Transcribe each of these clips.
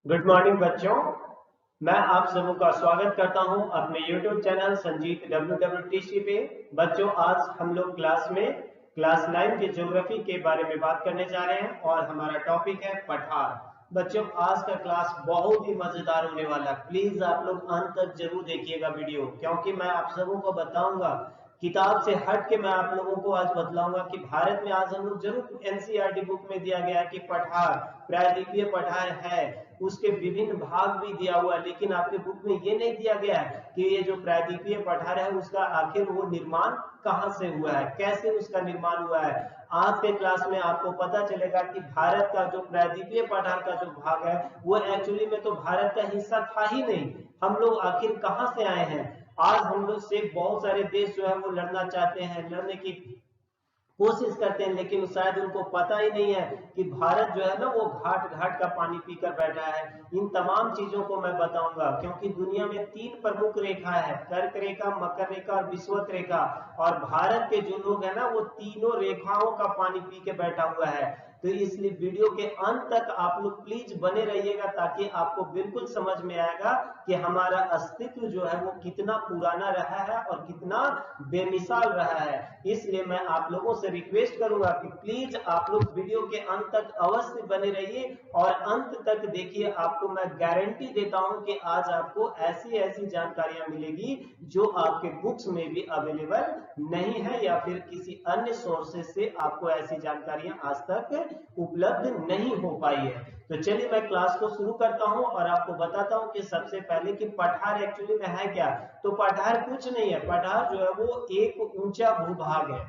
Good morning बच्चों। मैं आप सबों का स्वागत करता हूं अपने YouTube चैनल संजीत WWTC पे। बच्चों, आज हम लोग क्लास 9 के ज्योग्राफी के बारे में बात करने जा रहे हैं और हमारा टॉपिक है पठार। बच्चों, आज का क्लास बहुत ही मजेदार होने वाला है। प्लीज आप लोग अंत तक जरूर देखिएगा वीडियो, क्योंकि मैं आप सबों को बताऊंगा, किताब से हट के मैं आप लोगों को आज बतलाऊंगा कि भारत में आज हम लोग जरूर एनसीईआरटी बुक में दिया गया है कि पठार प्रायद्वीपीय पठार है, उसके विभिन्न भाग भी दिया हुआ है, लेकिन आपके बुक में ये नहीं दिया गया है कि ये जो प्रायद्वीपीय पठार है उसका आखिर वो निर्माण कहां से हुआ है, कैसे उसका निर्माण हुआ है। आज के क्लास में आपको पता चलेगा कि भारत का जो प्रायद्वीपीय पठार का जो भाग है वो एक्चुअली में तो भारत का हिस्सा था ही नहीं। हम लोग आखिर कहां से आए हैं। आज हम लोग से बहुत सारे देश जो है वो लड़ना चाहते हैं, लड़ने की कोशिश करते हैं, लेकिन शायद उनको पता ही नहीं है कि भारत जो है ना वो घाट घाट का पानी पीकर बैठा है। इन तमाम चीजों को मैं बताऊंगा, क्योंकि दुनिया में 3 प्रमुख रेखा है, कर्क रेखा, मकर रेखा और विषुवत रेखा। और भारत के जो लोग हैं ना वो तीनों रेखाओं का पानी पी के बैठा हुआ है। तो इसलिए वीडियो के अंत तक आप लोग प्लीज बने रहिएगा, ताकि आपको बिल्कुल समझ में आएगा कि हमारा अस्तित्व जो है वो कितना पुराना रहा है और कितना बेमिसाल रहा है। इसलिए मैं आप लोगों से रिक्वेस्ट करूंगा कि प्लीज आप लोग वीडियो के अंत तक अवश्य बने रहिए और अंत तक देखिए। आपको मैं गारंटी देता हूं कि आज आपको ऐसी ऐसी जानकारियां मिलेगी जो आपके बुक्स में भी अवेलेबल नहीं है, या फिर किसी अन्य सोर्सेज से आपको ऐसी जानकारियां आज तक उपलब्ध नहीं हो पाई है। तो चलिए मैं क्लास को शुरू करता हूं और आपको बताता हूं कि सबसे पहले कि पठार एक्चुअली में है क्या। तो पठार कुछ नहीं है, पठार जो है वो एक ऊंचा भूभाग है।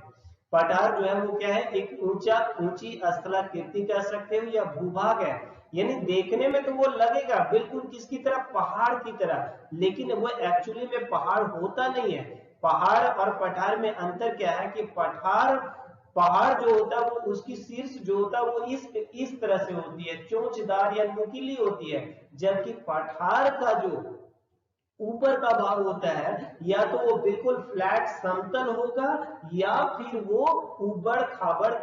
पठार जो है वो क्या है, एक ऊंची स्थलाकृति कह सकते हो या भूभाग है। यानी देखने में तो वो लगेगा बिल्कुल किसकी तरह, पहाड़ की तरह, लेकिन वो एक्चुअली में पहाड़ होता नहीं है। पहाड़ और पठार में अंतर क्या है कि पहाड़ जो होता है वो उसकी शीर्ष जो होता है वो इस तरह से होती है, चोंचदार या नुकीली होती है। जबकि पठार का जो ऊपर का भाग होता है या तो वो बिल्कुल फ्लैट समतल होगा, या फिर वो उबड़ खाबड़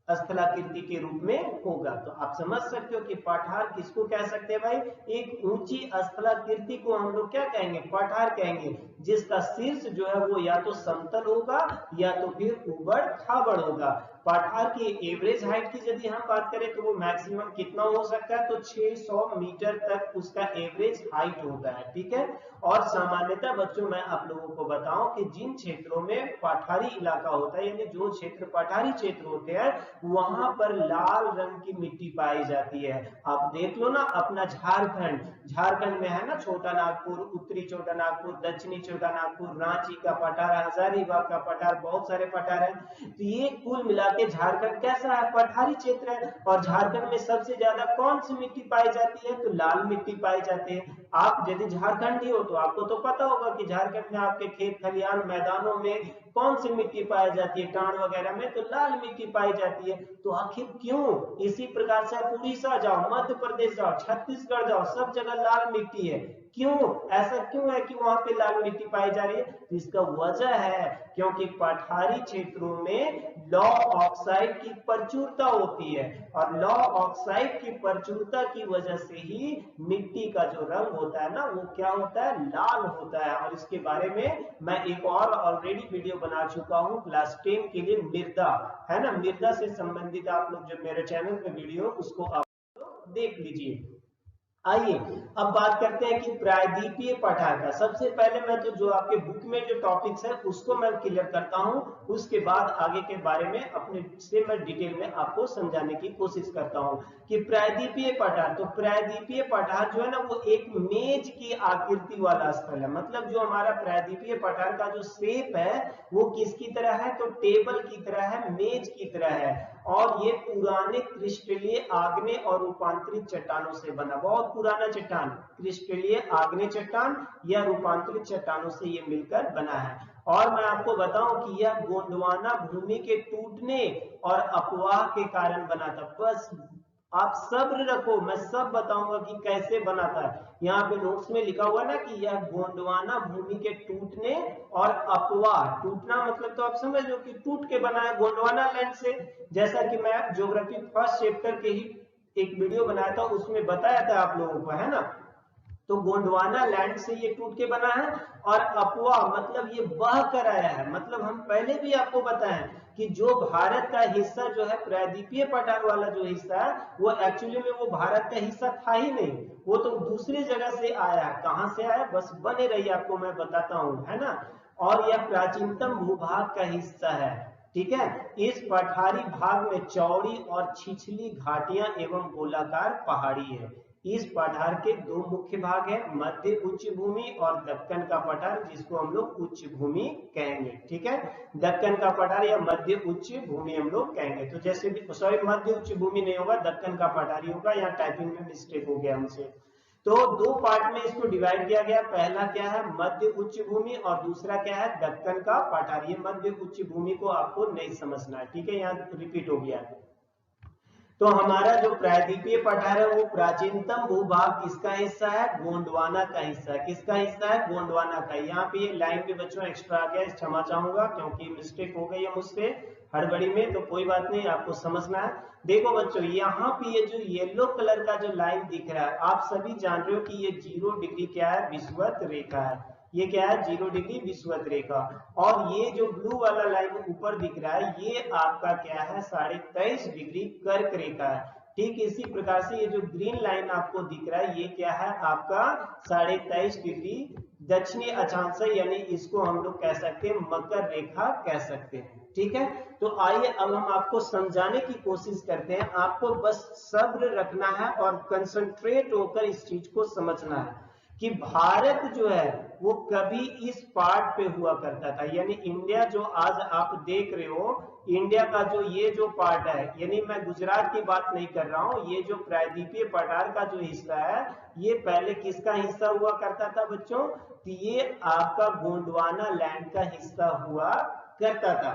स्थलाकृति के रूप में होगा। तो आप समझ सकते हो कि पठार किसको कह सकते हैं भाई, एक ऊंची स्थलाकृति को हम लोग क्या कहेंगे, पठार कहेंगे, जिसका शीर्ष जो है वो या तो समतल होगा या तो फिर उबड़ खाबड़ होगा। पठार की एवरेज हाइट की यदि हम बात करें तो वो मैक्सिमम कितना हो सकता है, तो 600 मीटर तक उसका एवरेज हाइट होता है, ठीक है। और सामान्यतः बच्चों मैं आप लोगों को बताऊं कि जिन क्षेत्रों में पठारी इलाका होता है, यानी जो क्षेत्र पठारी क्षेत्र होते हैं, वहां पर लाल रंग की मिट्टी पाई जाती है। आप देख लो ना अपना झारखंड में है ना, छोटा नागपुर, उत्तरी छोटा नागपुर, दक्षिणी छोटा नागपुर, रांची का पठार, हजारीबाग का पठार, बहुत सारे पठार है। तो ये कुल मिला के झारखंड कैसा है, पठारी क्षेत्र है। और झारखंड में सबसे ज्यादा कौन सी मिट्टी पाई जाती है, तो लाल मिट्टी पाई जाती है। आप यदि झारखंडी हो तो आपको तो पता होगा कि झारखंड में आपके खेत खलिहान मैदानों में कौन सी मिट्टी पाई जाती है, टांड वगैरह में तो लाल मिट्टी पाई जाती है। तो आखिर क्यों, इसी प्रकार से आप उड़ीसा जाओ, मध्य प्रदेश जाओ, छत्तीसगढ़ जाओ, सब जगह लाल मिट्टी है। क्यों, ऐसा क्यों है कि वहां पे लाल मिट्टी पाई जा रही है, तो इसका वजह है क्योंकि पठारी क्षेत्रों में लौ ऑक्साइड की प्रचुरता होती है, और लौ ऑक्साइड की प्रचुरता की वजह से ही मिट्टी का जो रंग होता है ना वो क्या होता है, लाल होता है। और इसके बारे में मैं एक और ऑलरेडी वीडियो बना चुका हूं क्लास 10 के लिए, मृदा है ना, मृदा से संबंधित आप लोग जो मेरे चैनल पे वीडियो उसको आप लोग देख लीजिए। आइए अब बात करते हैं कि प्रायद्वीपीय पठार का। सबसे पहले मैं तो जो आपके बुक में जो टॉपिक्स है उसको मैं क्लियर करता हूं, उसके बाद आगे के बारे में अपने से मैं डिटेल में आपको समझाने की कोशिश करता हूं कि प्रायद्वीपीय पठार। तो प्रायद्वीपीय पठार जो है ना वो एक मेज की आकृति वाला स्थल है। मतलब जो हमारा प्रायद्वीपीय पठार का जो शेप है वो किसकी तरह है, तो टेबल की तरह है, मेज की तरह है। और ये पुराने क्रिस्टलीय आग्नेय और रूपांतरित चट्टानों से बना, बहुत पुराना चट्टान, क्रिस्टलीय आग्नेय चट्टान या रूपांतरित चट्टानों से ये मिलकर बना है। और मैं आपको बताऊं कि यह गोंडवाना भूमि के टूटने और अपवाह के कारण बना था। बस आप सब्र रखो, मैं सब बताऊंगा कि कैसे बना था। यहाँ पे नोट्स में लिखा हुआ ना कि यह गोंडवाना भूमि के टूटने और अपवाह, टूटना मतलब तो आप समझ लो कि टूट के बना है गोंडवाना लैंड से। जैसा कि मैं ज्योग्राफी फर्स्ट चैप्टर के ही एक वीडियो बनाया था, उसमें बताया था आप लोगों को, है ना। तो गोंडवाना लैंड से ये टूट के बना है, और अपवा मतलब ये बह कर आया है। मतलब हम पहले भी आपको बताएं कि जो भारत का हिस्सा जो है, प्रायद्वीपीय पठार वाला जो हिस्सा है, वो एक्चुअली में वो भारत का हिस्सा था ही नहीं, वो तो दूसरी जगह से आया है। कहां से आया, बस बने रहिए, आपको मैं बताता हूं, है ना। और यह प्राचीनतम भूभाग का हिस्सा है, ठीक है। इस पठारी भाग में चौड़ी और छिछली घाटियां एवं गोलाकार पहाड़ी है। इस पठार के दो मुख्य भाग है, मध्य उच्च भूमि और दक्कन का पठार, जिसको हम लोग उच्च भूमि कहेंगे, ठीक है। दक्कन का पठार या मध्य उच्च भूमि हम लोग कहेंगे। तो जैसे भी, सॉरी, मध्य उच्च भूमि नहीं होगा, दक्कन का पठार होगा, यहाँ टाइपिंग में मिस्टेक हो गया हमसे। तो दो पार्ट में इसको डिवाइड किया गया। पहला क्या है, मध्य उच्च भूमि, और दूसरा क्या है, दक्कन का पठार। ये मध्य उच्च भूमि को आपको नहीं समझना है, ठीक है, यहाँ रिपीट हो गया। तो हमारा जो प्रायद्वीपीय पठार है वो प्राचीनतम भूभाग किसका हिस्सा है, गोंडवाना का हिस्सा है। किसका हिस्सा है, गोंडवाना का। यहाँ पे ये लाइन पे बच्चों एक्स्ट्रा आ गया, क्षमा चाहूंगा क्योंकि मिस्टेक हो गई है मुझसे हड़बड़ी में, तो कोई बात नहीं, आपको समझना है। देखो बच्चों, यहाँ पे ये जो येलो कलर का जो लाइन दिख रहा है, आप सभी जान रहे हो कि ये 0 डिग्री क्या है, विषुवत रेखा है। ये क्या है, 0 डिग्री विषुवत रेखा। और ये जो ब्लू वाला लाइन ऊपर दिख रहा है, ये आपका क्या है, 23.5 डिग्री कर्क रेखा है। ठीक इसी प्रकार से ये जो ग्रीन लाइन आपको दिख रहा है, ये क्या है आपका 23.5 डिग्री दक्षिणी अक्षांश, यानी इसको हम लोग कह सकते हैं मकर रेखा कह सकते हैं, ठीक है। तो आइए अब हम आपको समझाने की कोशिश करते हैं। आपको बस सब्र रखना है और कंसंट्रेट होकर इस चीज को समझना है कि भारत जो है वो कभी इस पार्ट पे हुआ करता था, यानी इंडिया जो आज आप देख रहे हो, इंडिया का जो ये जो पार्ट है, यानी मैं गुजरात की बात नहीं कर रहा हूं, ये जो प्रायद्वीपीय पठार का जो हिस्सा है, ये पहले किसका हिस्सा हुआ करता था बच्चों, तो ये आपका गोंडवाना लैंड का हिस्सा हुआ करता था,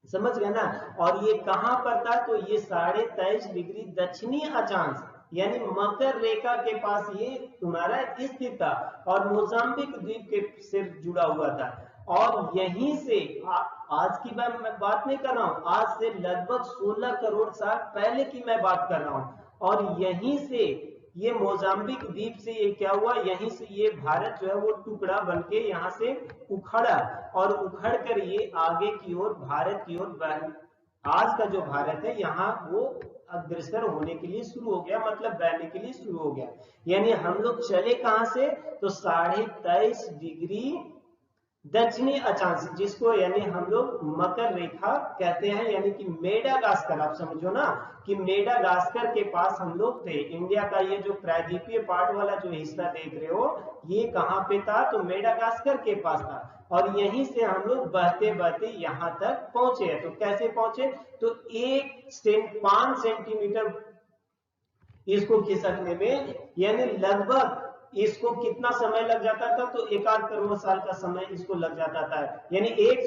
समझ गए ना। और ये कहां पर था, तो ये 23.5 डिग्री दक्षिणी अक्षांश यानी मकर रेखा के पास ये तुम्हारा स्थित था, और मोजाम्बिक द्वीप के से जुड़ा हुआ था। और यहीं से आज की मैं बात नहीं कर रहा हूं, आज से लगभग 16 करोड़ साल पहले की मैं बात कर रहा हूं। और यहीं से ये मोजाम्बिक द्वीप से ये क्या हुआ, यहीं से ये भारत जो है वो टुकड़ा बनके यहाँ से उखड़ा, और उखड़ कर ये आगे की ओर भारत की ओर, आज का जो भारत है यहाँ वो अग्रसर होने के लिए शुरू हो गया, मतलब बहने के लिए शुरू हो गया। यानी हम लोग चले कहां से, तो 23.5 डिग्री दक्षिणी अक्षांश, जिसको यानी हम लोग मकर रेखा कहते हैं, यानी कि मेडागास्कर, आप समझो ना कि मेडागास्कर के पास हम लोग थे। इंडिया का ये जो प्रायद्वीपीय पार्ट वाला जो हिस्सा देख रहे हो, ये कहां पे था, तो मेडागास्कर के पास था। और यहीं से हम लोग बहते बहते यहां तक पहुंचे। तो कैसे पहुंचे, तो 5 सेंटीमीटर इसको खिसकने में, यानी लगभग इसको कितना समय लग जाता था, तो 1 करोड़ साल का समय इसको लग जाता था। यानी एक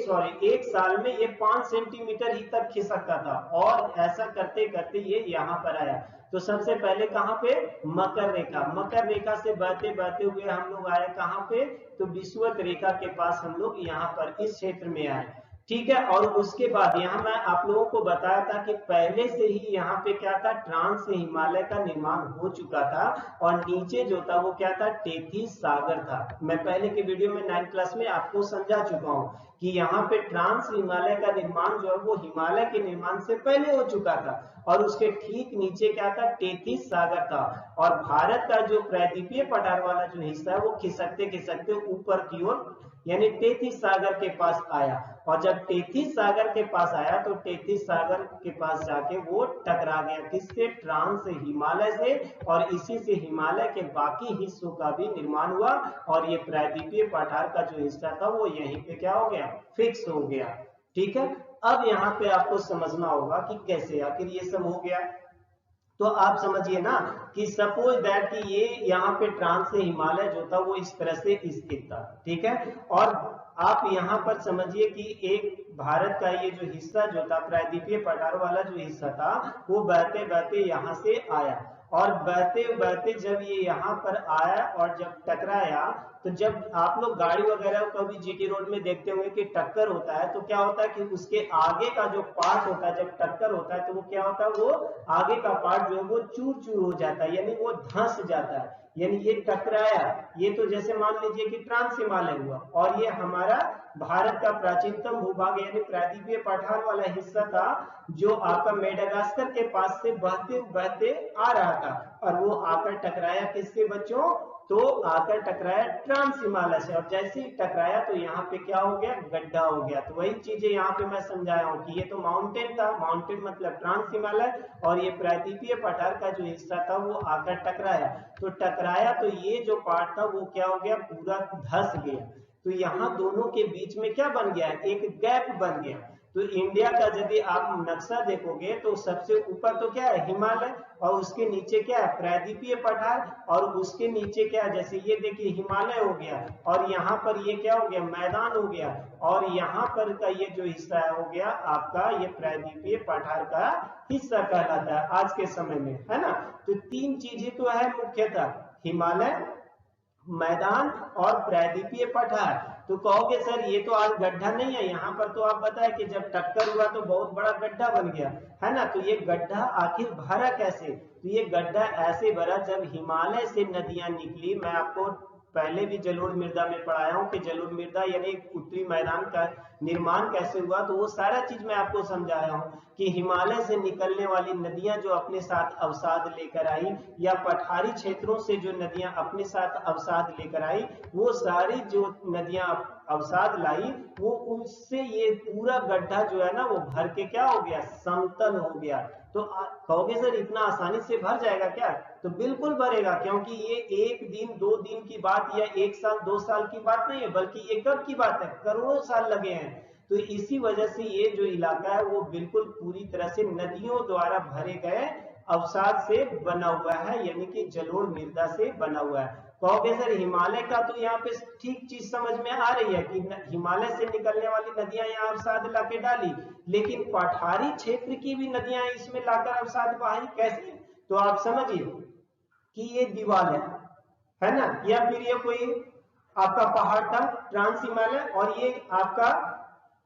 साल में ये 5 सेंटीमीटर ही तक खिसकता था। और ऐसा करते करते ये यहाँ पर आया। तो सबसे पहले कहां पे, मकर रेखा से बहते बहते हुए हम लोग आए कहां पे, तो विषुवत रेखा के पास हम लोग यहाँ पर इस क्षेत्र में आए, ठीक है। और उसके बाद यहाँ मैं आप लोगों को बताया था कि पहले से ही यहाँ पे क्या था, ट्रांस हिमालय का निर्माण हो चुका था, और नीचे जो था वो क्या था, टेथिस सागर था। मैं पहले के वीडियो में 9th क्लास में आपको समझा चुका हूँ कि यहाँ पे ट्रांस हिमालय का निर्माण जो है वो हिमालय के निर्माण से पहले हो चुका था, और उसके ठीक नीचे क्या था, टेथिस सागर था। और भारत का जो प्रायद्वीपीय पठार वाला जो हिस्सा है वो खिसकते खिसकते ऊपर की ओर यानी टेथिस सागर के पास आया। और जब टेथिस सागर के पास आया तो टेथिस सागर के पास जाके वो टकरा गया किससे, ट्रांस हिमालय से, और इसी से हिमालय के बाकी हिस्सों का भी निर्माण हुआ। और ये प्रायद्वीपीय पठार का जो हिस्सा था वो यहीं पे क्या हो गया, फिक्स हो गया, ठीक है। अब यहाँ पे आपको समझना होगा कि कैसे आखिर ये सब हो गया। तो आप समझिए ना कि सपोज दैट कि ये यहाँ पे ट्रांस से हिमालय जो था वो इस तरह से स्थित था, ठीक है। और आप यहाँ पर समझिए कि एक भारत का ये जो हिस्सा जो था, प्रायद्वीपीय पठार वाला जो हिस्सा था, वो बहते बहते यहाँ से आया। और बहते बहते जब ये यहाँ पर आया और जब टकराया, तो जब आप लोग गाड़ी वगैरह कभी जीटी रोड में देखते होंगे कि टक्कर होता है, तो क्या होता है कि उसके आगे का जो पार्ट होता है, जब टक्कर होता है तो वो क्या होता है, वो आगे का पार्ट जो है वो चूर चूर हो जाता है, यानी वो धंस जाता है। यानी ये टकराया, ये तो जैसे मान लीजिए कि ट्रांस हिमालय हुआ, और ये हमारा भारत का प्राचीनतम भूभाग यानी प्रायद्वीपीय पठार वाला हिस्सा था, जो आपका मेडागास्कर के पास से बहते बहते आ रहा था, और वो आकर टकराया किससे बच्चों, तो आकर टकराया ट्रांस हिमालय से, और जैसे ही टकराया तो यहाँ पे क्या हो गया, गड्ढा हो गया। तो वही चीजें यहाँ पे मैं समझाया हूँ कि ये तो माउंटेन था, माउंटेन मतलब ट्रांस हिमालय, और ये प्रायद्वीपीय पठार का जो हिस्सा था वो आकर टकराया। तो टकराया तो ये जो पार्ट था वो क्या हो गया, पूरा धंस गया। तो यहाँ दोनों के बीच में क्या बन गया, एक गैप बन गया। तो इंडिया का यदि आप नक्शा देखोगे तो सबसे ऊपर तो क्या है, हिमालय, और उसके नीचे क्या है, प्रायद्वीपीय पठार, और उसके नीचे क्या है, जैसे ये देखिए हिमालय हो गया, और यहाँ पर ये क्या हो गया, मैदान हो गया, और यहाँ पर का ये जो हिस्सा हो गया आपका, ये प्रायद्वीपीय पठार का हिस्सा कहलाता है आज के समय में, है ना। तो तीन चीजें तो है मुख्यतः, हिमालय, मैदान और प्रायद्वीपीय पठार। तो कहोगे सर ये तो आज गड्ढा नहीं है, यहाँ पर तो आप बताएं कि जब टक्कर हुआ तो बहुत बड़ा गड्ढा बन गया, है ना। तो ये गड्ढा आखिर भरा कैसे, तो ये गड्ढा ऐसे भरा जब हिमालय से नदियां निकली। मैं आपको पहले भी जलोढ़ मृदा में पढ़ाया हूँ कि जलोढ़ मृदा यानी उत्तरी मैदान का निर्माण कैसे हुआ, तो वो सारा चीज मैं आपको समझाया हूँ कि हिमालय से निकलने वाली नदियां जो अपने साथ अवसाद लेकर आई, या पठारी क्षेत्रों से जो नदियां अपने साथ अवसाद लेकर आई, वो सारी जो नदियां अवसाद लाई, वो उससे ये पूरा गड्ढा जो है ना वो भर के क्या हो गया, समतल हो गया। तो कहोगे सर इतना आसानी से भर जाएगा क्या, तो बिल्कुल भरेगा, क्योंकि ये एक दिन दो दिन की बात या एक साल दो साल की बात नहीं है, बल्कि ये कब की बात है, करोड़ों साल लगे हैं। तो इसी वजह से ये जो इलाका है वो बिल्कुल पूरी तरह से नदियों द्वारा भरे गए अवसाद से बना हुआ है, यानी कि जलोढ़ मृदा से बना हुआ है। कहोगे सर हिमालय का तो यहाँ पे ठीक चीज समझ में आ रही है कि हिमालय से निकलने वाली नदियां यहाँ अवसाद लाके डाली, लेकिन पठारी क्षेत्र की भी नदियां इसमें लाकर अवसाद बहाई कैसे, तो आप समझिए कि ये दीवार है ना, या फिर ये कोई आपका पहाड़ था ट्रांस हिमालय, और ये आपका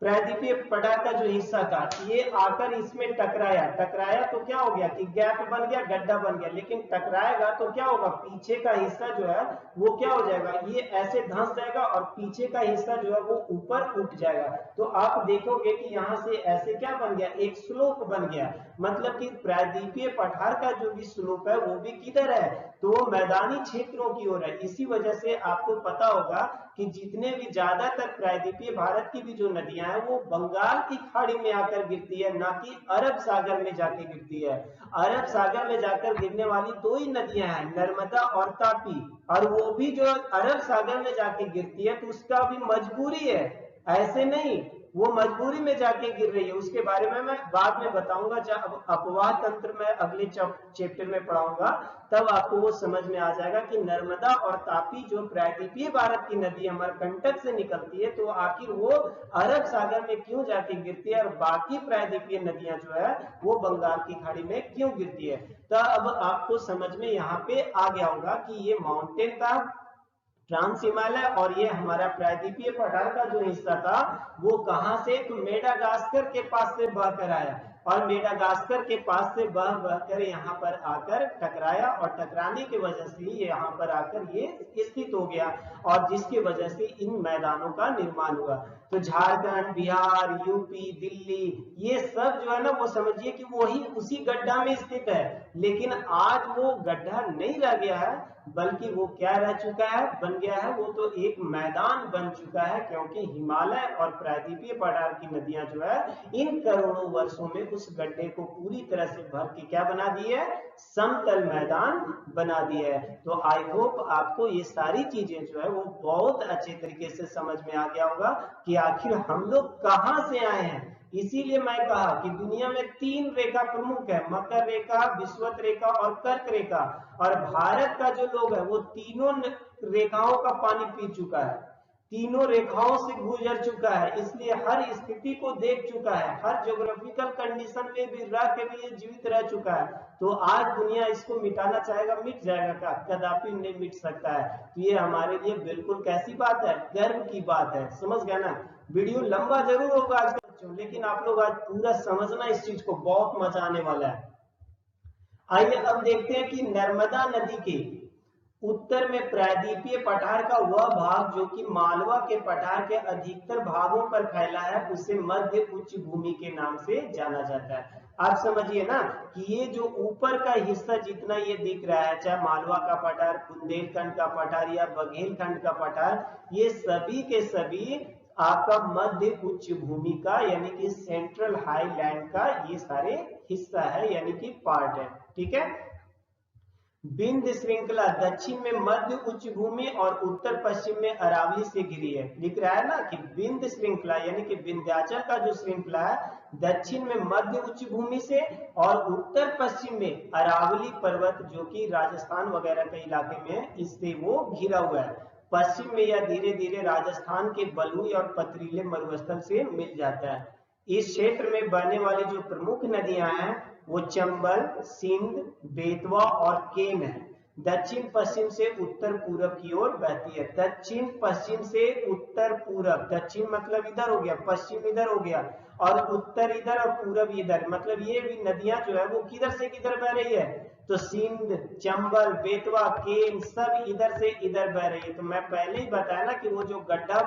प्रायद्वीपीय पठार का जो हिस्सा था ये आकर इसमें टकराया, टकराया तो क्या हो गया कि गैप बन गया, गड्ढा बन गया। लेकिन टकराएगा तो क्या होगा, पीछे का हिस्सा जो है वो क्या हो जाएगा, ये ऐसे धंस जाएगा, और पीछे का हिस्सा जो है वो ऊपर उठ जाएगा। तो आप देखोगे कि यहाँ से ऐसे क्या बन गया, एक स्लोप बन गया, मतलब कि प्रायद्वीपीय पठार का जो भी स्लोप है वो भी किधर है, तो वो मैदानी क्षेत्रों की ओर है। इसी वजह से आपको पता होगा कि जितने भी ज्यादातर प्रायद्वीपीय भारत की भी जो नदियां हैं वो बंगाल की खाड़ी में आकर गिरती है, ना कि अरब सागर में जाके गिरती है। अरब सागर में जाकर गिरने वाली दो ही नदियां हैं, नर्मदा और तापी, और वो भी जो अरब सागर में जाके गिरती है तो उसका भी मजबूरी है, ऐसे नहीं वो मजबूरी में जाके गिर रही है। उसके बारे में मैं बाद में बताऊंगा, जब अपवाह तंत्र में अगले चैप्टर में पढ़ाऊंगा, तब आपको वो समझ में आ जाएगा कि नर्मदा और तापी जो प्रायद्वीपीय भारत की नदी अमरकंटक से निकलती है, तो आखिर वो अरब सागर में क्यों जाके गिरती है, और बाकी प्रायद्वीपीय नदियां जो है वो बंगाल की खाड़ी में क्यों गिरती है। तो अब आपको समझ में यहाँ पे आ गया होगा कि ये माउंटेन था ट्रांस हिमालय, और ये हमारा प्रायद्वीपीय पठार का जो हिस्सा था वो कहां से, तो मेडागास्कर के पास से बहकर आया, और मेडागास्कर के पास से बहकर यहाँ पर आकर टकराया, और टकराने की वजह से यहाँ पर आकर ये स्थित हो गया, और जिसकी वजह से इन मैदानों का निर्माण हुआ। तो झारखंड, बिहार, यूपी, दिल्ली, ये सब जो है ना वो समझिए कि वही उसी गड्ढा में स्थित है, लेकिन आज वो गड्ढा नहीं रह गया है, बल्कि वो क्या रह चुका है, बन गया है, वो तो एक मैदान बन चुका है, क्योंकि हिमालय और प्रायद्वीपीय पठार की नदियां जो है इन करोड़ों वर्षों में उस गड्ढे को पूरी तरह से भर के क्या बना दी है, समतल मैदान बना दिया है। तो आई होप आपको ये सारी चीजें जो है वो बहुत अच्छे तरीके से समझ में आ गया होगा कि आखिर हम लोग कहां से आए हैं। इसीलिए मैं कहा कि दुनिया में तीन रेखा प्रमुख है, मकर रेखा, विषुवत रेखा और कर्क रेखा, और भारत का जो लोग है वो तीनों रेखाओं का पानी पी चुका है, तीनों रेखाओं से गुजर चुका है, इसलिए हर स्थिति को देख चुका है, हर ज्योग्राफिकल कंडीशन में भी रह के भी ये जीवित रह चुका है। तो आज दुनिया इसको मिटाना चाहेगा, मिट जाएगा क्या? कदापि नहीं मिट सकता है। तो ये हमारे लिए बिल्कुल कैसी बात है, गर्व की बात है। समझ गया ना? वीडियो लंबा जरूर होगा आज का बच्चों, लेकिन आप लोग आज पूरा समझना इस चीज को, बहुत मजा आने वाला है। आइए अब देखते हैं कि नर्मदा नदी के उत्तर में प्रायद्वीपीय पठार का वह भाग जो कि मालवा के पठार के अधिकतर भागों पर फैला है, उसे मध्य उच्च भूमि के नाम से जाना जाता है। आप समझिए ना कि ये जो ऊपर का हिस्सा जितना ये दिख रहा है, चाहे मालवा का पठार, बुंदेलखंड का पठार या बघेलखंड का पठार, ये सभी के सभी आपका मध्य उच्च भूमि का यानी कि सेंट्रल हाईलैंड का ये सारे हिस्सा है, यानी कि पार्ट है। ठीक है। विंध्य श्रृंखला दक्षिण में मध्य उच्च भूमि और उत्तर पश्चिम में अरावली से घिरी है। लिख रहा है ना कि विंध्य श्रृंखला यानी कि विंध्याचल का जो श्रृंखला है दक्षिण में मध्य उच्च भूमि से और उत्तर पश्चिम में अरावली पर्वत जो कि राजस्थान वगैरह के इलाके में, इससे वो घिरा हुआ है। पश्चिम में यह धीरे धीरे राजस्थान के बलुई और पथरीले मरुस्थल से मिल जाता है। इस क्षेत्र में बहने वाली जो प्रमुख नदियां हैं वो चंबल, सिंध, बेतवा और केन है। दक्षिण पश्चिम से उत्तर पूरब की ओर बहती है। दक्षिण पश्चिम से उत्तर पूरब, दक्षिण मतलब इधर हो गया, पश्चिम इधर हो गया और उत्तर इधर और पूरब इधर, मतलब ये भी नदियां जो है वो किधर से किधर बह रही है, तो सिंध, चंबल, बेतवा, केन सब इधर से इधर बह रही है। तो मैं पहले ही बताया ना कि वो जो गड्ढा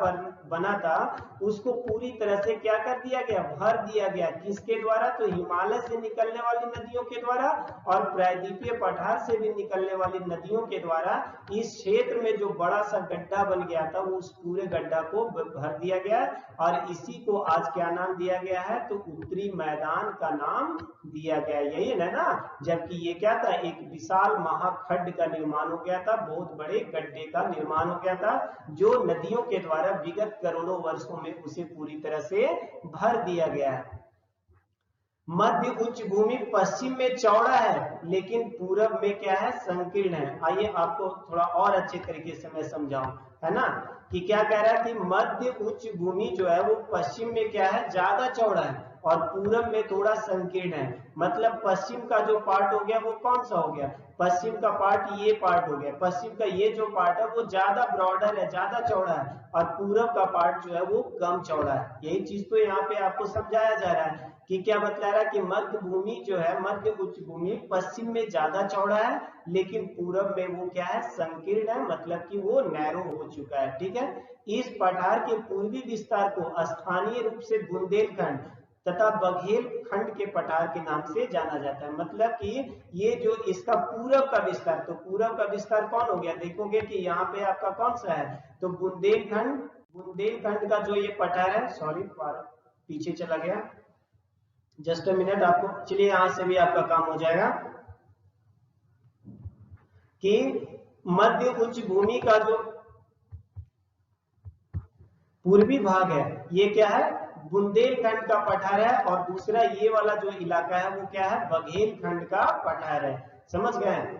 बना था उसको पूरी तरह से क्या कर दिया गया, भर दिया गया। किसके द्वारा, तो हिमालय से निकलने वाली नदियों के द्वारा और प्रायद्वीपीय पठार से भी निकलने वाली नदियों के द्वारा। इस क्षेत्र में जो बड़ा सा गड्ढा बन गया था वो उस पूरे गड्ढा को भर दिया गया और इसी को आज क्या नाम दिया गया है, तो उत्तरी मैदान का नाम दिया गया। यही है ना, जबकि ये क्या था, एक विशाल महाखंड का निर्माण हो गया था, बहुत बड़े गड्ढे का निर्माण हो गया था जो नदियों के द्वारा विगत करोड़ों वर्षों में उसे पूरी तरह से भर दिया गया है। मध्य उच्च भूमि पश्चिम में चौड़ा है लेकिन पूरब में क्या है, संकीर्ण है। आइए आपको थोड़ा और अच्छे तरीके से मैं समझाऊं, है ना, कि क्या कह रहा है कि मध्य उच्च भूमि जो है वो पश्चिम में क्या है, ज्यादा चौड़ा है और पूरब में थोड़ा संकीर्ण है। मतलब पश्चिम का जो पार्ट हो गया वो कौन सा हो गया, पश्चिम का पार्ट ये पार्ट हो गया। पश्चिम का ये जो पार्ट है वो ज्यादा ब्रॉडर है, ज्यादा चौड़ा है और पूरब का पार्ट जो है वो कम चौड़ा है। यही चीज तो यहाँ पे आपको समझाया जा रहा है कि क्या बतला रहा है कि मध्य भूमि जो है, मध्य उच्च भूमि पश्चिम में ज्यादा चौड़ा है लेकिन पूरब में वो क्या है, संकीर्ण है, मतलब कि वो नैरो हो चुका है। ठीक है। इस पठार के पूर्वी विस्तार को स्थानीय रूप से बुंदेलखंड तथा बघेलखंड के पठार के नाम से जाना जाता है। मतलब कि ये जो इसका पूरब का विस्तार, तो पूरब का विस्तार कौन हो गया, देखोगे कि यहाँ पे आपका कौन सा है, तो बुंदेलखंड, बुंदेलखंड का जो ये पठार है, सॉरी पीछे चला गया, जस्ट अ मिनट, आपको चलिए यहां से भी आपका काम हो जाएगा कि मध्य उच्च भूमि का जो पूर्वी भाग है ये क्या है, बुंदेलखंड का पठार है और दूसरा ये वाला जो इलाका है वो क्या है, बघेलखंड का पठार है। समझ गए।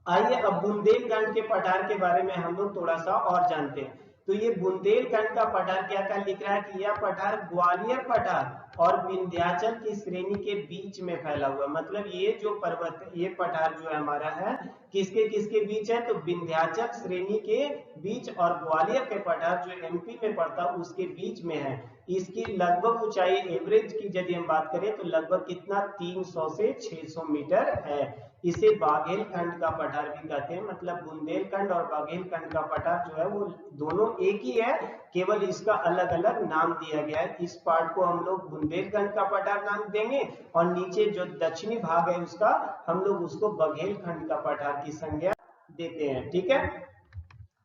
आइए अब बुंदेलखंड के पठार के बारे में हम लोग थोड़ा सा और जानते हैं। तो ये बुंदेलखंड का पठार क्या क्या लिख रहा है कि यह पठार ग्वालियर पठार और विंध्याचल की श्रेणी के बीच में फैला हुआ। मतलब ये जो पर्वत, ये पठार जो है हमारा है किसके किसके बीच है, तो विंध्याचल श्रेणी के बीच और ग्वालियर के पठार जो एमपी में पड़ता है उसके बीच में है। इसकी लगभग ऊंचाई एवरेज की यदि हम बात करें तो लगभग कितना, 300 से 600 मीटर है। इसे बाघेलखंड का पठार भी कहते हैं। मतलब बुंदेलखंड और बाघेलखंड का पठार जो है वो दोनों एक ही है, केवल इसका अलग अलग नाम दिया गया है। इस पार्ट को हम लोग बुंदेलखंड का पठार नाम देंगे और नीचे जो दक्षिणी भाग है उसका हम लोग उसको बघेलखंड का पठार की संज्ञा देते हैं। ठीक है।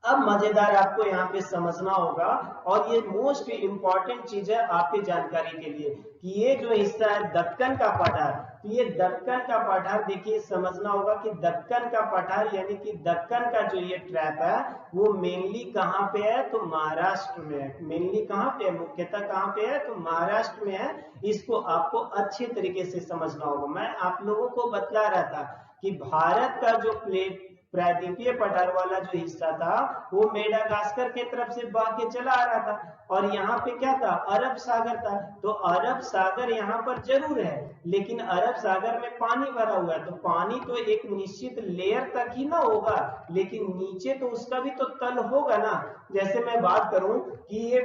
अब मजेदार आपको यहाँ पे समझना होगा और ये मोस्ट इंपॉर्टेंट चीज है आपकी जानकारी के लिए कि ये जो हिस्सा है दक्कन का पठार, तो ये दक्कन का पठार देखिए समझना होगा कि दक्कन का पठार यानी कि दक्कन का जो ये ट्रैप है वो मेनली कहाँ पे है, तो महाराष्ट्र में है। मेनली कहाँ पे है, मुख्यतः कहाँ पे है, तो महाराष्ट्र में है। इसको आपको अच्छे तरीके से समझना होगा। मैं आप लोगों को बतला रहा था कि भारत का जो प्रायद्वीपीय पठार वाला जो हिस्सा था वो मेडागास्कर के तरफ से बह के चला आ रहा था और यहाँ पे क्या था, अरब सागर था। तो अरब सागर यहाँ पर जरूर है, लेकिन अरब सागर में पानी भरा हुआ है, तो पानी तो एक निश्चित लेयर तक ही ना होगा, लेकिन नीचे तो उसका भी तो तल होगा ना। जैसे मैं बात करूं कि ये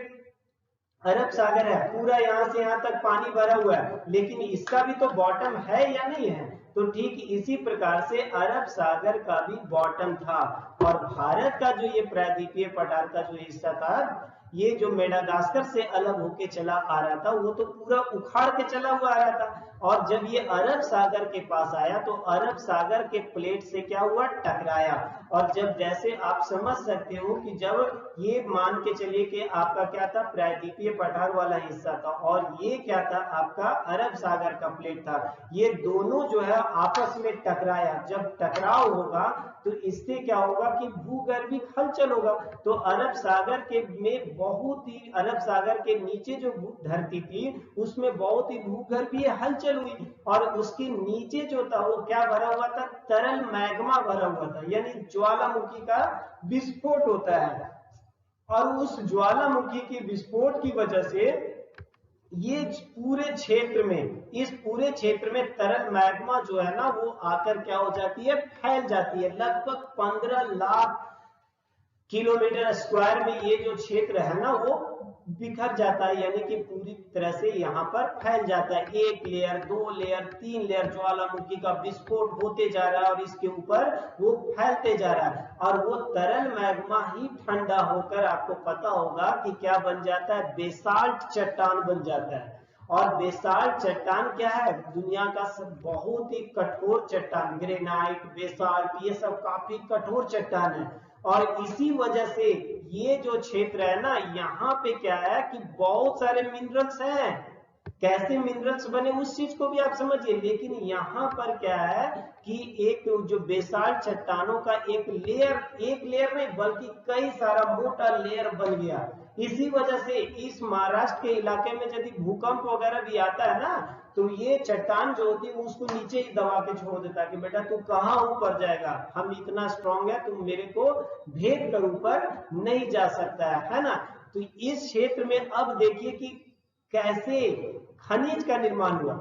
अरब सागर है, पूरा यहां से यहां तक पानी भरा हुआ है, लेकिन इसका भी तो बॉटम है या नहीं है। तो ठीक इसी प्रकार से अरब सागर का भी बॉटम था और भारत का जो ये प्रायद्वीपीय पठार का जो हिस्सा था, ये जो मेडागास्कर से अलग होके चला आ रहा था, वो तो पूरा उखाड़ के चला हुआ आ रहा था। और जब ये अरब सागर के पास आया तो अरब सागर के प्लेट से क्या हुआ, टकराया। और जब जैसे आप समझ सकते हो कि जब ये मान के चलिए कि आपका क्या था, प्रायद्वीपीय पठार वाला हिस्सा था और ये क्या था, आपका अरब सागर का प्लेट था, ये दोनों जो है आपस में टकराया। जब टकराव होगा तो इससे क्या होगा कि भूगर्भिक हलचल होगा। तो अरब सागर के में बहुत ही, अरब सागर के नीचे जो धरती थी उसमें बहुत ही भूगर्भीय हलचल हुई और उसके नीचे जो था वो क्या भरा हुआ था, तरल मैग्मा भरा हुआ था, यानी ज्वालामुखी का विस्फोट होता है। और उस ज्वालामुखी के विस्फोट की वजह से ये पूरे क्षेत्र में, इस पूरे क्षेत्र में तरल मैग्मा जो है ना वो आकर क्या हो जाती है, फैल जाती है। लगभग 15 लाख किलोमीटर स्क्वायर में ये जो क्षेत्र है ना वो बिखर जाता है, यानी कि पूरी तरह से यहाँ पर फैल जाता है। एक लेयर, 2 लेयर, 3 लेयर ज्वालामुखी का विस्फोट होते जा रहा है और इसके ऊपर वो फैलते जा रहा है और वो तरल मैग्मा ही ठंडा होकर आपको पता होगा कि क्या बन जाता है, बेसाल्ट चट्टान बन जाता है। और बेसाल्ट चट्टान क्या है, दुनिया का सब बहुत ही कठोर चट्टान, ग्रेनाइट, बेसाल्ट, ये सब काफी कठोर चट्टान है। और इसी वजह से ये जो क्षेत्र है ना, यहाँ पे क्या है कि बहुत सारे मिनरल्स हैं। कैसे मिनरल्स बने उस चीज को भी आप समझिए, लेकिन यहाँ पर क्या है कि एक जो बेसाल्ट चट्टानों का एक लेयर नहीं बल्कि कई सारा मोटा लेयर बन गया। इसी वजह से इस महाराष्ट्र के इलाके में यदि भूकंप वगैरह भी आता है ना, तो ये चट्टान जो होती है वो उसको नीचे ही दबा के छोड़ देता है कि बेटा तू कहाँ ऊपर जाएगा, हम इतना स्ट्रांग है, तुम मेरे को भेद कर ऊपर नहीं जा सकता है ना। तो इस क्षेत्र में अब देखिए कि कैसे खनिज का निर्माण हुआ।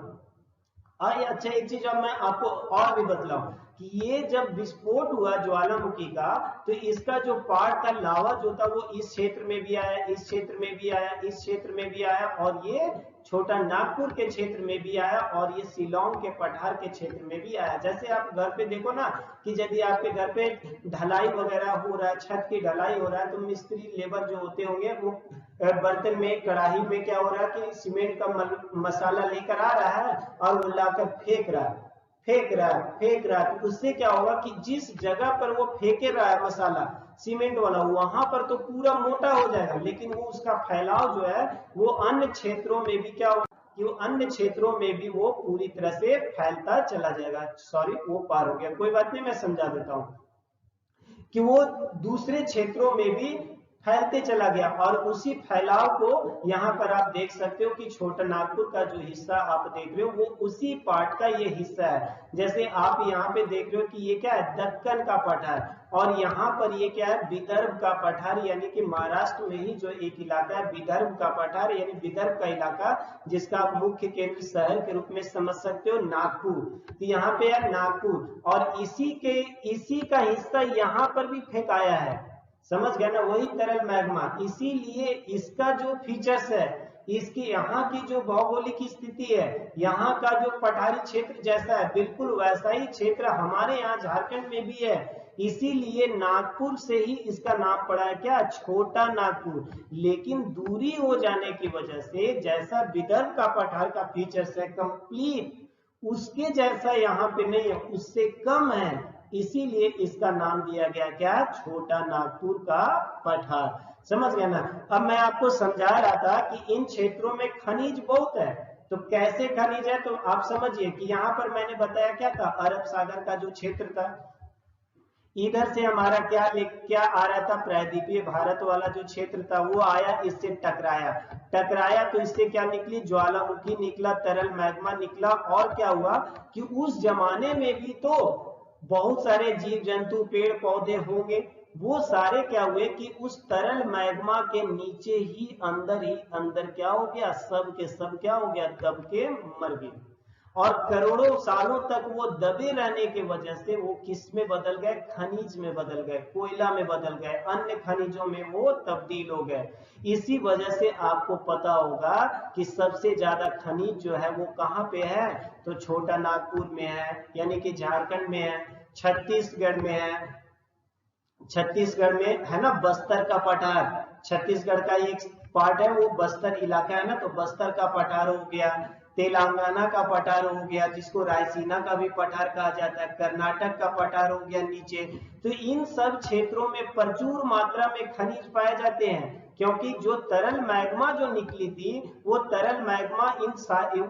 अच्छा एक चीज अब मैं आपको और भी बतलाऊं कि ये जब विस्फोट हुआ ज्वालामुखी का, तो इसका जो पार्ट था, लावा जो था वो इस क्षेत्र में भी आया, इस क्षेत्र में भी आया, इस क्षेत्र में भी आया और ये छोटा नागपुर के क्षेत्र में भी आया और ये शिलांग के पठार के क्षेत्र में भी आया। जैसे आप घर पे देखो ना कि यदि आपके घर पे ढलाई वगैरह हो रहा है, छत की ढलाई हो रहा है, तो मिस्त्री लेबर जो होते होंगे वो बर्तन में, कढ़ाई में क्या हो रहा है कि सीमेंट का मसाला लेकर आ रहा है और वो लाकर फेंक रहा है, तो उससे क्या होगा कि जिस जगह पर वो फेंके रहा है मसाला सीमेंट वाला, वहां पर तो पूरा मोटा हो जाएगा, लेकिन वो उसका फैलाव जो है वो अन्य क्षेत्रों में भी क्या होगा कि वो अन्य क्षेत्रों में भी वो पूरी तरह से फैलता चला जाएगा। सॉरी वो पार हो गया, कोई बात नहीं, मैं समझा देता हूं कि वो दूसरे क्षेत्रों में भी फैलते चला गया। और उसी फैलाव को यहाँ पर आप देख सकते हो कि छोटा नागपुर का जो हिस्सा आप देख रहे हो वो उसी पार्ट का ये हिस्सा है। जैसे आप यहाँ पे देख रहे हो कि ये क्या है, दक्कन का पठार, और यहाँ पर ये क्या है, विदर्भ का पठार, यानी कि महाराष्ट्र में ही जो एक इलाका है विदर्भ का पठार, यानी विदर्भ का इलाका, जिसका आप मुख्य केंद्र शहर के रूप में समझ सकते हो नागपुर। तो यहाँ पे है नागपुर और इसी का हिस्सा यहाँ पर भी फेंकाया है, समझ गया ना, वही तरल मैग्मा। इसीलिए इसका जो फीचर्स है, इसकी यहाँ की जो भौगोलिक स्थिति है, यहाँ का जो पठारी क्षेत्र जैसा है, बिल्कुल वैसा ही क्षेत्र हमारे यहाँ झारखंड में भी है। इसीलिए नागपुर से ही इसका नाम पड़ा है क्या, छोटा नागपुर। लेकिन दूरी हो जाने की वजह से जैसा विदर्भ का पठार का फीचर्स है कंप्लीट उसके जैसा यहाँ पे नहीं है, उससे कम है, इसीलिए इसका नाम दिया गया क्या, छोटा नागपुर का पठार। समझ गया ना। अब मैं आपको समझा रहा था कि इन क्षेत्रों में खनिज बहुत है, तो कैसे खनिज है, तो आप समझिए कि यहाँ पर मैंने बताया क्या था, अरब सागर का जो क्षेत्र था, इधर से हमारा क्या आ रहा था, प्रायद्वीपीय भारत वाला जो क्षेत्र था वो आया, इससे टकराया तो इससे क्या निकली, ज्वालामुखी निकला, तरल मैग्मा निकला। और क्या हुआ कि उस जमाने में भी तो बहुत सारे जीव जंतु पेड़ पौधे होंगे, वो सारे क्या हुए कि उस तरल मैग्मा के नीचे ही अंदर क्या हो गया, सब के सब क्या हो गया, दब के मर गए। और करोड़ों सालों तक वो दबे रहने की वजह से वो किस में बदल गए, खनिज में बदल गए, कोयला में बदल गए, अन्य खनिजों में वो तब्दील हो गए। इसी वजह से आपको पता होगा कि सबसे ज्यादा खनिज जो है वो कहाँ पे है, तो छोटा नागपुर में है, यानी कि झारखंड में है, छत्तीसगढ़ में है, छत्तीसगढ़ में है ना, बस्तर का पठार, छत्तीसगढ़ का एक पार्ट है वो बस्तर इलाका है ना, तो बस्तर का पठार हो गया, तेलंगाना का पठार हो गया जिसको रायसीना का भी पठार कहा जाता है, कर्नाटक का पठार हो गया नीचे। तो इन सब क्षेत्रों में प्रचुर मात्रा में खनिज पाए जाते हैं, क्योंकि जो तरल मैग्मा जो निकली थी, वो तरल मैग्मा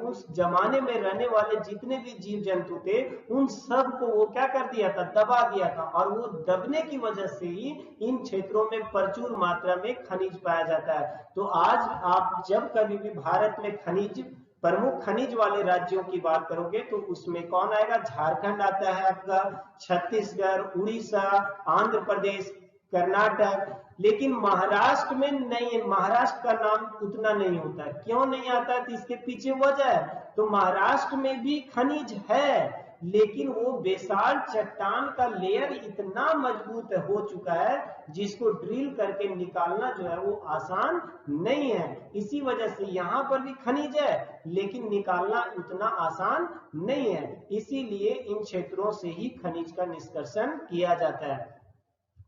उस जमाने में रहने वाले जितने भी जीव जंतु थे उन सब को वो क्या कर दिया था, दबा दिया था। और वो दबने की वजह से ही इन क्षेत्रों में प्रचुर मात्रा में खनिज पाया जाता है। तो आज आप जब कभी भी भारत में खनिज, प्रमुख खनिज वाले राज्यों की बात करोगे तो उसमें कौन आएगा, झारखंड आता है आपका, छत्तीसगढ़, उड़ीसा, आंध्र प्रदेश, कर्नाटक। लेकिन महाराष्ट्र में नहीं है, महाराष्ट्र का नाम उतना नहीं होता है। क्यों नहीं आता है, तो इसके पीछे वजह है। तो महाराष्ट्र में भी खनिज है, लेकिन वो बेसाल्ट चट्टान का लेयर इतना मजबूत हो चुका है जिसको ड्रिल करके निकालना जो है वो आसान नहीं है। इसी वजह से यहाँ पर भी खनिज है लेकिन निकालना उतना आसान नहीं है, इसीलिए इन क्षेत्रों से ही खनिज का निष्कर्षण किया जाता है।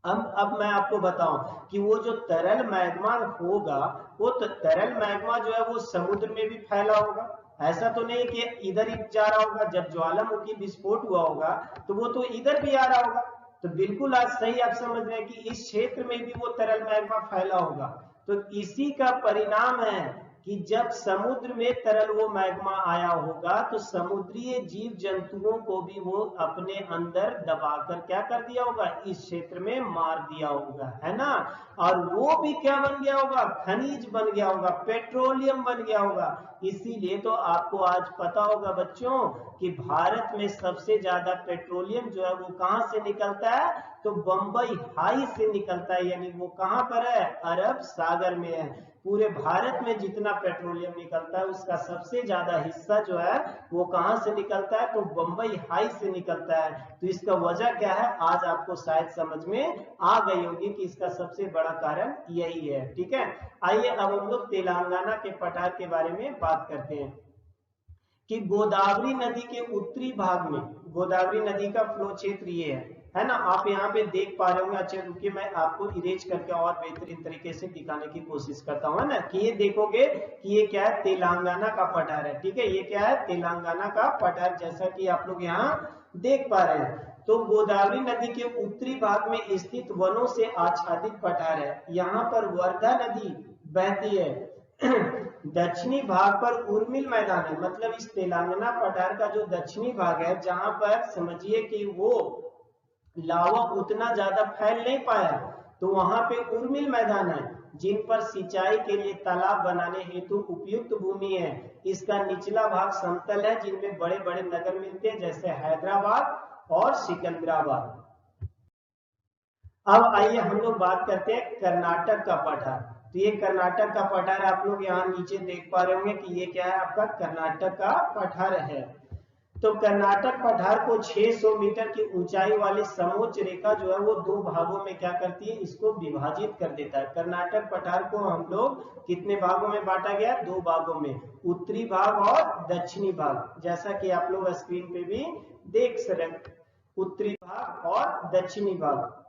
अब मैं आपको बताऊं कि वो जो तरल मैग्मा होगा, वो तरल मैग्मा जो है वो समुद्र में भी फैला होगा। ऐसा तो नहीं कि इधर ही जा रहा होगा, जब ज्वालामुखी विस्फोट हुआ होगा तो वो तो इधर भी आ रहा होगा। तो बिल्कुल आज सही आप समझ रहे हैं कि इस क्षेत्र में भी वो तरल मैग्मा फैला होगा। तो इसी का परिणाम है कि जब समुद्र में तरल वो मैग्मा आया होगा तो समुद्रीय जीव जंतुओं को भी वो अपने अंदर दबाकर क्या कर दिया होगा, इस क्षेत्र में मार दिया होगा, है ना। और वो भी क्या बन गया होगा, खनिज बन गया होगा, पेट्रोलियम बन गया होगा। इसीलिए तो आपको आज पता होगा बच्चों कि भारत में सबसे ज्यादा पेट्रोलियम जो है वो कहां से निकलता है, तो बंबई हाई से निकलता है, यानी वो कहां पर है, अरब सागर में है। पूरे भारत में जितना पेट्रोलियम निकलता है उसका सबसे ज्यादा हिस्सा जो है वो कहां से निकलता है, तो बंबई हाई से निकलता है। तो इसका वजह क्या है, आज आपको शायद समझ में आ गई होगी कि इसका सबसे बड़ा कारण यही है। ठीक है, आइए अब हम लोग तेलंगाना के पठार के बारे में बात करते हैं कि गोदावरी नदी के उत्तरी भाग में, गोदावरी नदी का फ्लो क्षेत्र ये है ना, आप यहाँ पे देख पा रहे होंगे। अच्छा रुकिए, मैं आपको इरेज करके और बेहतरीन तरीके से दिखाने की कोशिश करता हूँ, है ना, कि ये देखोगे कि ये क्या है, तेलंगाना का पठार है। ठीक है, ये क्या है, तेलंगाना का पठार, जैसा कि आप लोग यहाँ देख पा रहे हैं। तो गोदावरी नदी के उत्तरी भाग में स्थित वनों से आच्छादित पठार है। यहाँ पर वर्धा नदी बहती है। दक्षिणी भाग पर उर्मिल मैदान है, मतलब इस तेलंगाना पठार का जो दक्षिणी भाग है, जहां पर समझिए कि वो लावा उतना ज्यादा फैल नहीं पाया, तो वहां पे उर्मिल मैदान है जिन पर सिंचाई के लिए तालाब बनाने हेतु उपयुक्त भूमि है। इसका निचला भाग समतल है जिनमें बड़े बड़े नगर मिलते हैं जैसे हैदराबाद और सिकंदराबाद। अब आइए हम लोग बात करते हैं कर्नाटक का पठार। तो ये कर्नाटक का पठार आप लोग यहाँ नीचे देख पा रहे होंगे कि ये क्या है, आपका कर्नाटक का पठार है। तो कर्नाटक पठार को 600 मीटर की ऊंचाई वाली समोच्च रेखा जो है वो दो भागों में क्या करती है, इसको विभाजित कर देता है। कर्नाटक पठार को हम लोग कितने भागों में बांटा गया, दो भागों में, उत्तरी भाग और दक्षिणी भाग, जैसा कि आप लोग स्क्रीन पे भी देख सकते, उत्तरी भाग और दक्षिणी भाग।